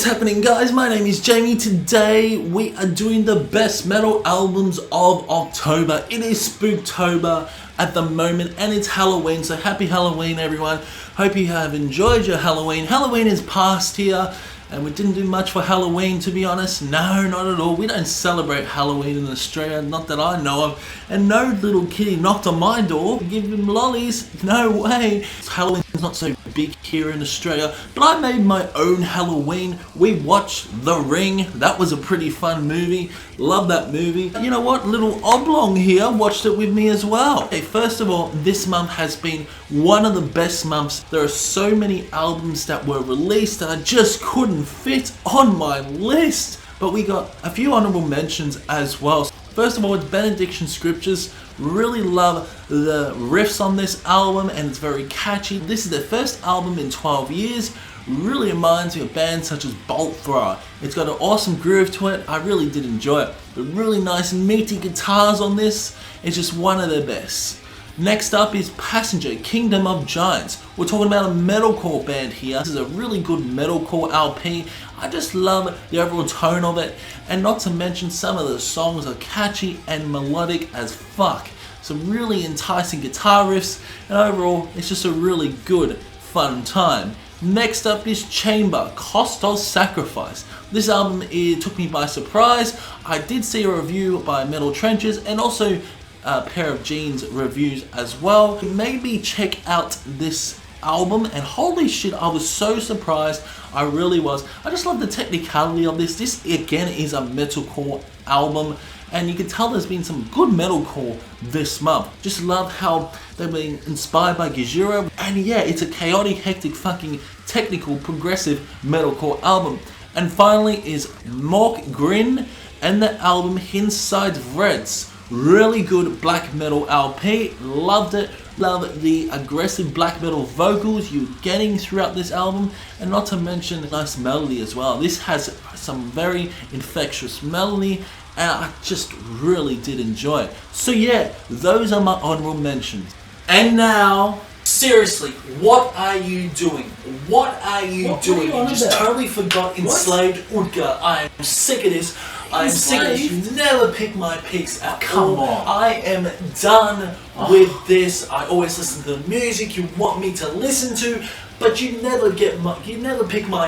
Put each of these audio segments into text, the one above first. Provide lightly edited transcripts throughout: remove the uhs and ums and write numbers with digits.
is happening, guys? My name is Jamie. Today we are doing the best metal albums of October. It is Spooktober at the moment and it's Halloween, so happy Halloween everyone. Hope you have enjoyed your Halloween. Halloween is past here and we didn't do much for Halloween, to be honest. No, not at all. We don't celebrate Halloween in Australia, not that I know of. And no little kitty knocked on my door, give him lollies. No way. Halloween's not so big here in Australia, but I made my own Halloween. We watched The Ring. That was a pretty fun movie. Love that movie. You know what? Little Oblong here watched it with me as well. Okay, first of all, this month has been one of the best months. There are so many albums that were released that I just couldn't fit on my list. But we got a few honorable mentions as well. First of all, it's Benediction Scriptures. Really love the riffs on this album and it's very catchy. This is their first album in 12 years. Really reminds me of bands such as Bolt Thrower. It's got an awesome groove to it. I really did enjoy it. The really nice meaty guitars on this. It's just one of their best. Next up is Passenger, Kingdom of Giants. We're talking about a metalcore band here. This is a really good metalcore LP. I just love the overall tone of it, and not to mention some of the songs are catchy and melodic as fuck. Some really enticing guitar riffs, and overall it's just a really good, fun time. Next up is Chamber, Cost of Sacrifice. This album, it took me by surprise. I did see a review by Metal Trenches and also a pair of Jeans reviews as well. Maybe check out this album, and holy shit, I was so surprised. I really was. I just love the technicality of this. This again is a metalcore album, and you can tell there's been some good metalcore this month. Just love how they've been inspired by Gejira, and yeah, it's a chaotic, hectic, fucking technical, progressive metalcore album. And finally is Mork Grin and the album Hinsides Vrede. Really good black metal LP. Loved it. Love the aggressive black metal vocals you're getting throughout this album, and not to mention a nice melody as well. This has some very infectious melody and I just really did enjoy it. So yeah, those are my honorable mentions. And now, seriously, what are you doing? What are you doing? You just totally forgot Enslaved Udgar. I am sick of this. I am sick of this. You never pick my picks at all. Come on. I am done with this. I always listen to the music you want me to listen to, but you never pick my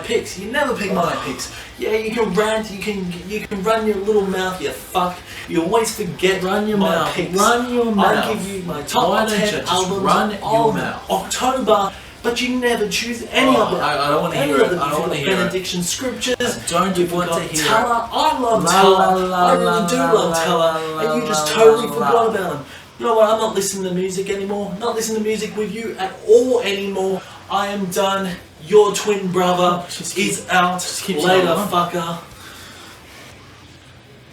picks. You never pick my picks. Yeah, you can rant, you can run your little mouth, you fuck. You always forget run your my mouth. picks. Run your mouth. I give you my top 10 albums of October. But you never choose any of them. I don't want to hear it. I don't want to hear Benediction Scriptures. I don't want to hear Teller. I love Teller. I really do love Teller. And you just totally forgot about him. You know what? I'm not listening to music anymore. Not listening to music with you at all anymore. I am done. Your twin brother is out. Later, fucker.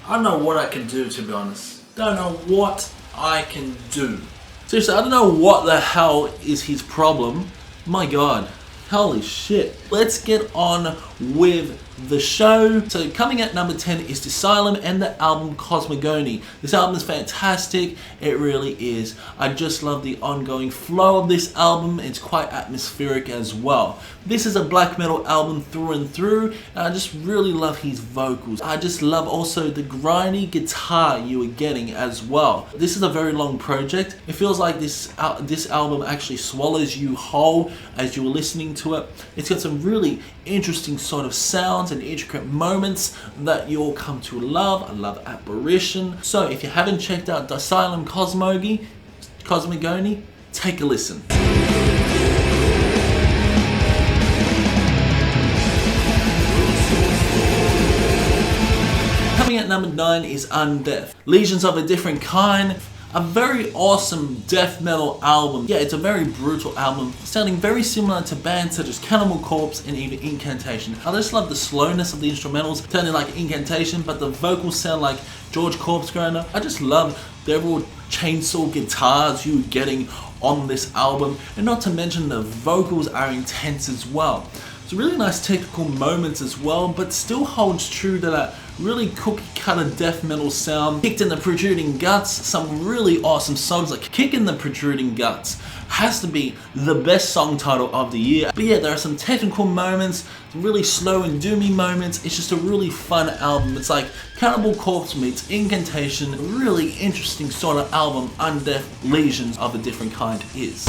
I don't know what I can do, to be honest. Don't know what I can do. Seriously, I don't know what the hell is his problem. My god, holy shit. Let's get on with the show. So coming at number 10 is Dysylumn and the album Cosmogonie. This album is fantastic, it really is. I just love the ongoing flow of this album. It's quite atmospheric as well. This is a black metal album through and through, and I just really love his vocals. I just love also the grindy guitar you are getting as well. This is a very long project. It feels like this album actually swallows you whole as you were listening to it. It's got some really interesting sort of sounds and intricate moments that you'll come to love. I love Apparition. So if you haven't checked out Dysylumn Cosmogonie, take a listen. Coming at number 9 is Undeath. Lesions of a Different Kind. A very awesome death metal album. Yeah, it's a very brutal album, sounding very similar to bands such as Cannibal Corpse and even Incantation. I just love the slowness of the instrumentals, sounding like Incantation, but the vocals sound like George Corpsegrinder. I just love the overall chainsaw guitars you're getting on this album, and not to mention the vocals are intense as well. Some really nice technical moments as well, but still holds true to that really cookie cutter death metal sound. Kicked in the Protruding Guts, some really awesome songs like Kick in the Protruding Guts has to be the best song title of the year. But yeah, there are some technical moments, some really slow and doomy moments. It's just a really fun album. It's like Cannibal Corpse meets Incantation. A really interesting sort of album Undeath, Lesions of a different kind is.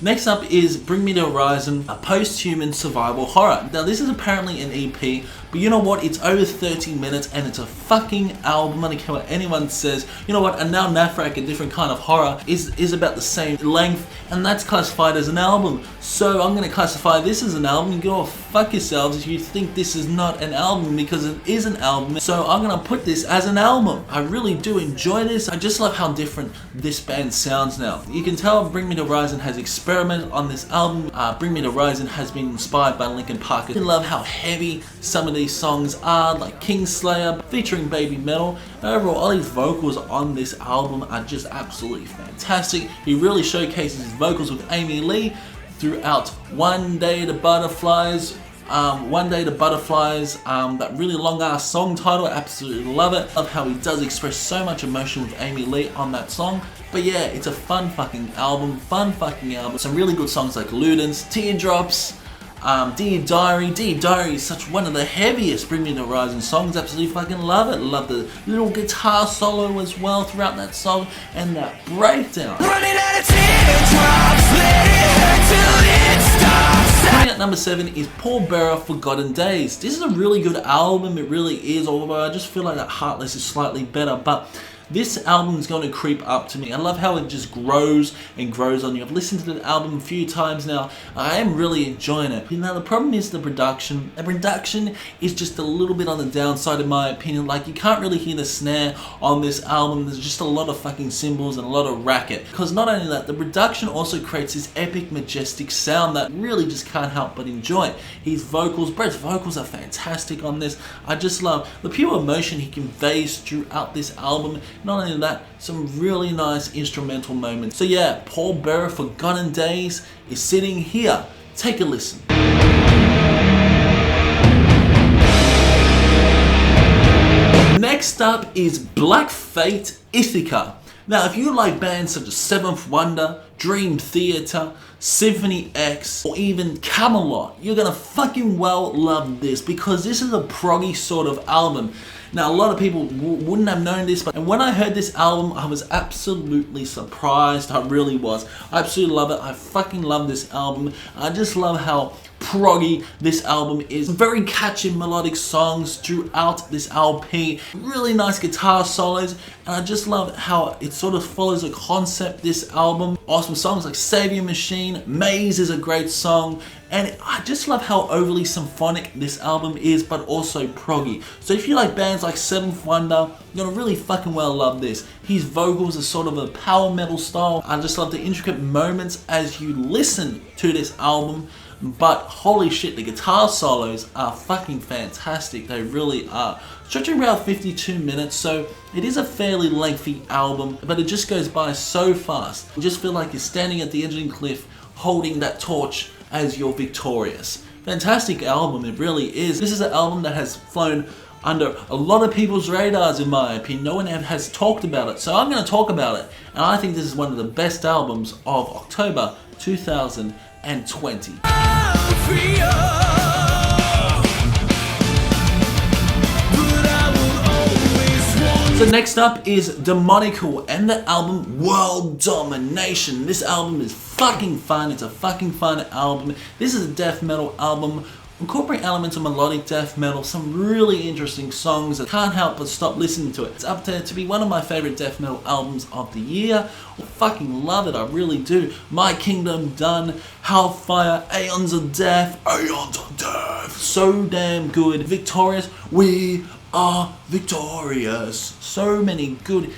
Next up is Bring Me to Horizon, a post-human survival horror. Now this is apparently an EP, but you know what, it's over 30 minutes and it's a fucking album. I don't care what anyone says. You know what, and now Nathrakh, a different kind of horror, is about the same length, and that's classified as an album. So I'm going to classify this as an album. You go fuck yourselves if you think this is not an album, because it is an album. So I'm going to put this as an album. I really do enjoy this. I just love how different this band sounds now. You can tell Bring Me to Horizon has experimented on this album. Bring Me to Horizon has been inspired by Linkin Park. I love how heavy some of these songs are, like Kingslayer featuring Baby Metal. Overall, all these vocals on this album are just absolutely fantastic. He really showcases his vocals with Amy Lee throughout One Day to Butterflies. That really long ass song title, I absolutely love it. Love how he does express so much emotion with Amy Lee on that song. But yeah, it's a fun fucking album. Some really good songs like Ludens, Teardrops, Dear Diary. Dear Diary is such one of the heaviest Bring Me to Horizon songs. Absolutely fucking love it. Love the little guitar solo as well throughout that song, and that breakdown. Running out of teardrops, let it hurt till it stops. Coming at number 7 is Pallbearer, Forgotten Days. This is a really good album, it really is, although I just feel like that Heartless is slightly better, but this album is going to creep up to me. I love how it just grows and grows on you. I've listened to the album a few times now. I am really enjoying it. Now the problem is the production. The production is just a little bit on the downside in my opinion. Like, you can't really hear the snare on this album. There's just a lot of fucking cymbals and a lot of racket. Because not only that, the production also creates this epic, majestic sound that really just can't help but enjoy it. His vocals, Brett's vocals are fantastic on this. I just love the pure emotion he conveys throughout this album. Not only that, some really nice instrumental moments. So yeah, Pallbearer, Forgotten Days is sitting here. Take a listen. Next up is Black Fate, Ithaca. Now, if you like bands such as Seventh Wonder, Dream Theater, Symphony X, or even Camelot, you're gonna fucking well love this, because this is a proggy sort of album. Now, a lot of people wouldn't have known this, but when I heard this album, I was absolutely surprised. I really was. I absolutely love it. I fucking love this album. I just love how proggy this album is. Very catchy melodic songs throughout this LP. Really nice guitar solos, and I just love how it sort of follows a concept, this album. Awesome songs like Savior Machine, Maze is a great song, and I just love how overly symphonic this album is, but also proggy. So if you like bands like Seventh Wonder, you're gonna really fucking well love this. His vocals are sort of a power metal style. I just love the intricate moments as you listen to this album. But holy shit, the guitar solos are fucking fantastic. They really are. Stretching around 52 minutes, so it is a fairly lengthy album, but it just goes by so fast. You just feel like you're standing at the edge of the cliff holding that torch as you're victorious. Fantastic album, it really is. This is an album that has flown under a lot of people's radars in my opinion. No one has talked about it, so I'm going to talk about it. And I think this is one of the best albums of October 2020. So next up is Demonical and the album World Domination. This album is fucking fun. It's a fucking fun album. This is a death metal album incorporating elements of melodic death metal, some really interesting songs that can't help but stop listening to it. It's up there to be one of my favorite death metal albums of the year. I fucking love it, I really do. My Kingdom Done, Hellfire, Aeons of Death, so damn good. Victorious, we are victorious. So many good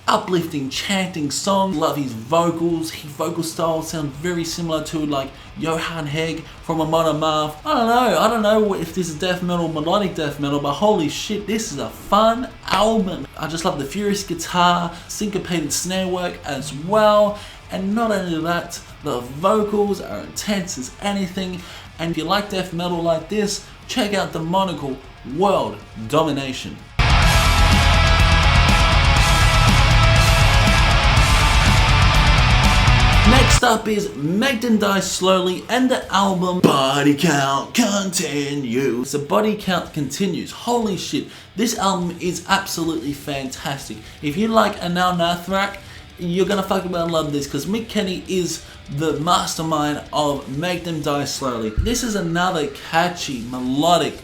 uplifting, chanting song. Love his vocals. His vocal style sounds very similar to like Johan Hegg from Amon Amarth. I don't know if this is death metal, melodic death metal, but holy shit, this is a fun album. I just love the furious guitar, syncopated snare work as well. And not only that, the vocals are intense as anything. And if you like death metal like this, check out Demonical World Domination. Next up is Make Them Die Slowly and the album Bodycount Continues. The Bodycount Continues. Holy shit, this album is absolutely fantastic. If you like Anaal Nathrakh, you're gonna fucking well love this, because Mick Kenny is the mastermind of Make Them Die Slowly. This is another catchy, melodic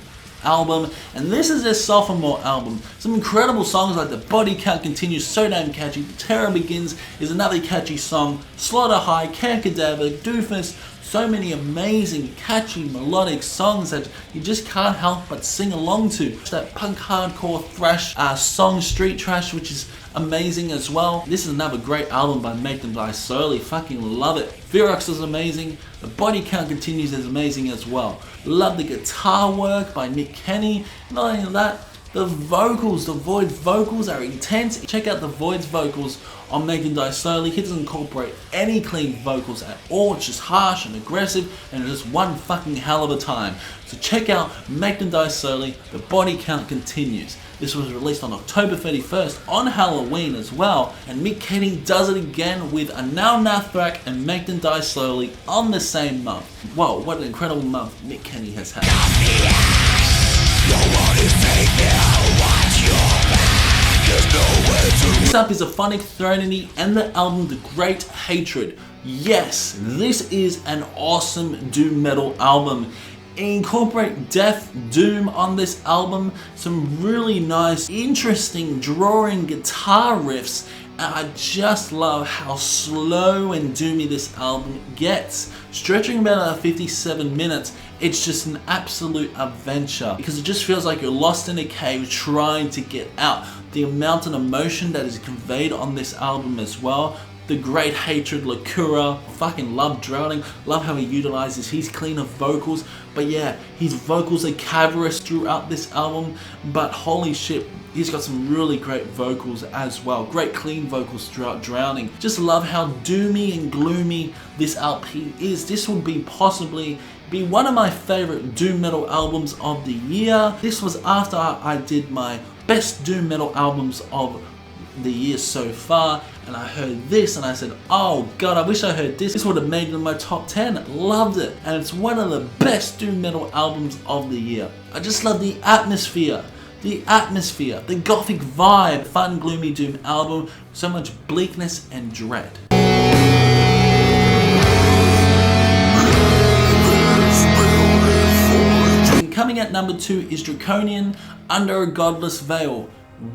album, and this is their sophomore album. Some incredible songs like The Body Count Continues, so damn catchy. The Terror Begins is another catchy song. Slaughter High, Camp Cadaver, Doofus, so many amazing, catchy, melodic songs that you just can't help but sing along to. That punk hardcore thrash song, Street Trash, which is amazing as well. This is another great album by Make Them Die Slowly. Fucking love it. Ferox is amazing. The Body Count Continues is amazing as well. Love the guitar work by Mick Kenny. Not only that, the vocals, the Void's vocals are intense. Check out the Void's vocals on Make Them Die Slowly. He doesn't incorporate any clean vocals at all. It's just harsh and aggressive, and it's just one fucking hell of a time. So check out Make Them Die Slowly. The Body Count Continues. This was released on October 31st on Halloween as well, and Mick Kenny does it again with Anaal Nathrakh and Make Them Die Slowly on the same month. Whoa, what an incredible month Mick Kenny has had. Next up is Aphonic, Threnody, and the album The Great Hatred. Yes, this is an awesome doom metal album. Incorporate death, doom on this album, some really nice, interesting, drawing guitar riffs, and I just love how slow and doomy this album gets. Stretching about 57 minutes, it's just an absolute adventure, because it just feels like you're lost in a cave trying to get out. The amount of emotion that is conveyed on this album as well. The Great Hatred, Lakura, fucking love Drowning, love how he utilizes his cleaner vocals, but yeah, his vocals are cavernous throughout this album, but holy shit, he's got some really great vocals as well, great clean vocals throughout Drowning. Just love how doomy and gloomy this LP is. This would be possibly one of my favorite doom metal albums of the year. This was after I did my best doom metal albums of the year so far, and I heard this and I said, oh god, I wish I heard this. This would have made it in my top 10. Loved it, and it's one of the best doom metal albums of the year. I just love the atmosphere, the gothic vibe, fun gloomy doom album, so much bleakness and dread. And coming at number 2 is Draconian, Under a Godless Veil.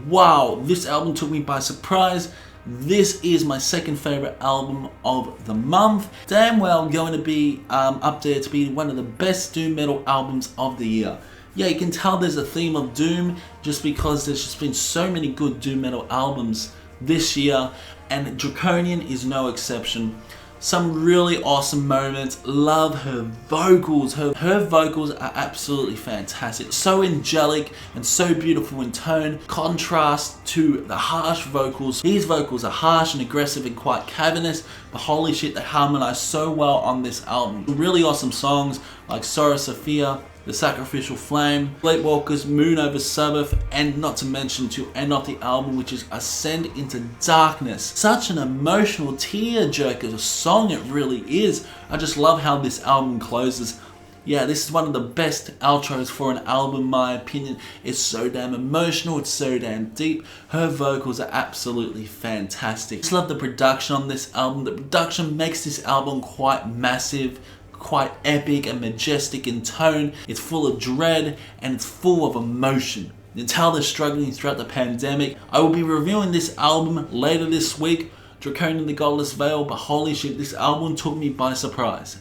Wow, this album took me by surprise. This is my second favorite album of the month. Damn well going to be up there to be one of the best doom metal albums of the year. Yeah, you can tell there's a theme of doom just because there's just been so many good doom metal albums this year, and Draconian is no exception. Some really awesome moments. Love her vocals. Her vocals are absolutely fantastic. So angelic and so beautiful in tone. Contrast to the harsh vocals. These vocals are harsh and aggressive and quite cavernous, but holy shit, they harmonize so well on this album. Really awesome songs like Sora Sophia, The Sacrificial Flame, Sleepwalkers, Moon Over Sabbath, and not to mention to end off the album, which is Ascend into Darkness. Such an emotional tearjerker song it really is. I just love how this album closes. Yeah, this is one of the best outros for an album in my opinion. It's so damn emotional, it's so damn deep. Her vocals are absolutely fantastic. I just love the production on this album. The production makes this album quite massive, quite epic and majestic in tone. It's full of dread and it's full of emotion. You can tell they're struggling throughout the pandemic. I will be reviewing this album later this week, Draconian the Godless Veil, but holy shit, this album took me by surprise.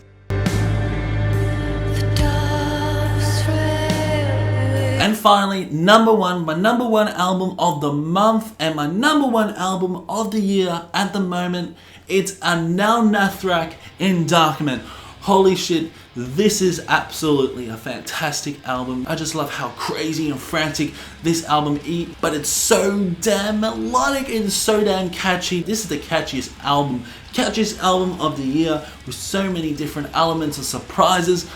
And finally, number one, my number one album of the month and my number one album of the year at the moment, it's Anaal Nathrakh Endarkenment. Holy shit, this is absolutely a fantastic album. I just love how crazy and frantic this album is, but it's so damn melodic and so damn catchy. This is the catchiest album of the year with so many different elements and surprises.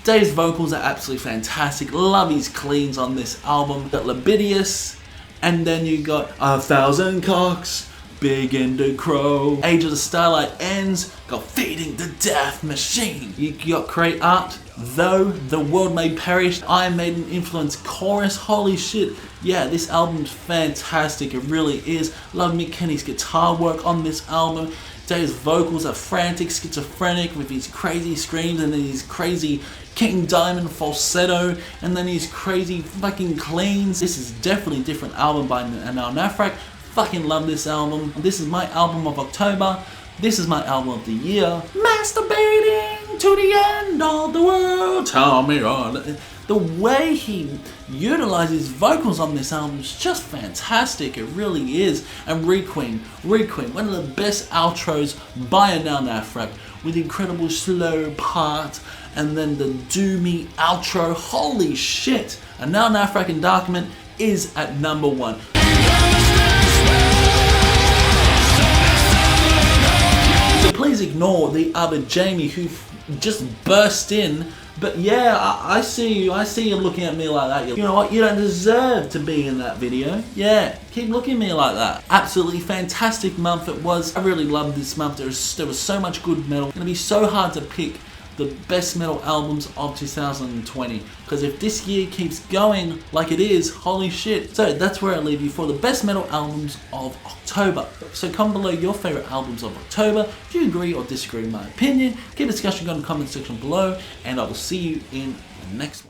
Dave's vocals are absolutely fantastic. Love his cleans on this album. Got Libidious, and then you got 1,000 Cocks, Big Ender Crow, Age of the Starlight Ends, got Feeding the Death Machine. You got Create Art, Though the World May Perish, Iron Maiden Influence Chorus. Holy shit, yeah, this album's fantastic, it really is. Love Mick Kenny's guitar work on this album. Dave's vocals are frantic, schizophrenic with his crazy screams and then his crazy King Diamond falsetto and then his crazy fucking cleans. This is definitely a different album by Anaal Nathrakh. Fucking love this album. This is my album of October. This is my album of the year. Masturbating to the end of the world. Tell me on. The way he utilizes vocals on this album is just fantastic. It really is. And Requiem, one of the best outros by Anaal Nathrakh with incredible slow part and then the doomy outro. Holy shit. Anaal Nathrakh Endarkenment is at number one. So please ignore the other Jamie who just burst in. But yeah, I see you looking at me like that. You know what? You don't deserve to be in that video. Yeah, keep looking at me like that. Absolutely fantastic month it was. I really loved this month. There was so much good metal. It's gonna be so hard to pick the best metal albums of 2020 because if this year keeps going like it is, holy shit. So that's where I leave you for the best metal albums of October. So comment below your favorite albums of October. Do you agree or disagree with my opinion? Keep a discussion going in the comment section below and I will see you in the next one.